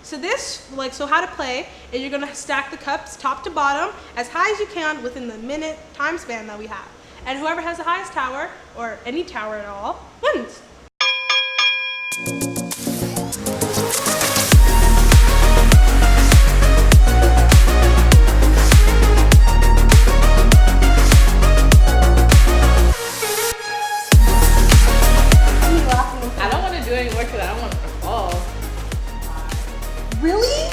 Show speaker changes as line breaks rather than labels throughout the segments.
So how to play is you're gonna stack the cups top to bottom as high as you can within the minute time span that we have. And whoever has the highest tower, or any tower at all, wins.
I don't want to do any more because I don't want to fall.
Really?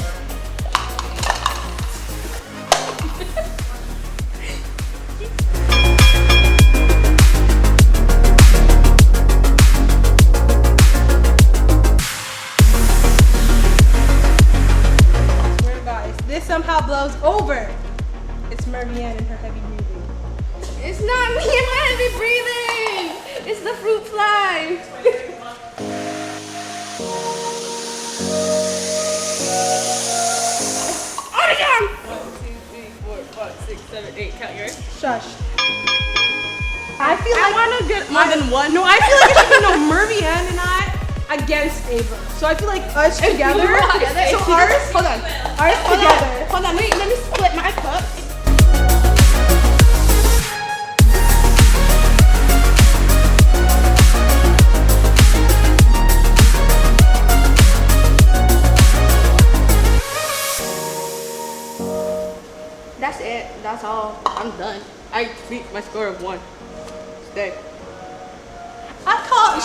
This somehow blows over. It's Mervianne and her heavy breathing.
It's not me and my heavy breathing. It's the fruit fly. On again. 1, 2, 3, 4, 5, 6, 7, 8. Count yours.
Shush. I
want to get more than one.
No, I feel like it should be Mervianne and I against Ava. So I feel like us together. So ours.
Hold on.
Ours together.
Hold on. Wait. Let me split my cups. That's it. That's all. I'm done. I beat my score of 1. Stay.
I call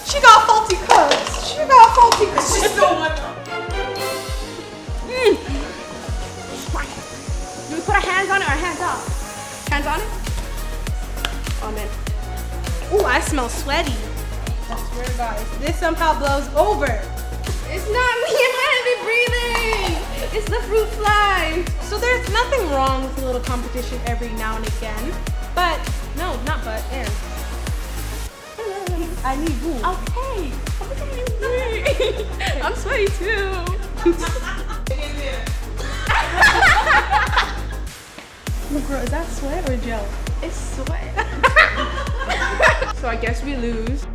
she got faulty cups. She got faulty cups.
She's still one.
Do we put our hands on it or hands off? Hands on it? Oh man.
Ooh, I smell sweaty. I swear to God, this somehow blows over.
It's not me and my heavy breathing. It's the fruit fly.
So there's nothing wrong with a little competition every now and again. But, no, not but, and. I need you.
Okay. I'm sweaty too.
Girl, is that sweat or gel?
It's sweat. So I guess we lose.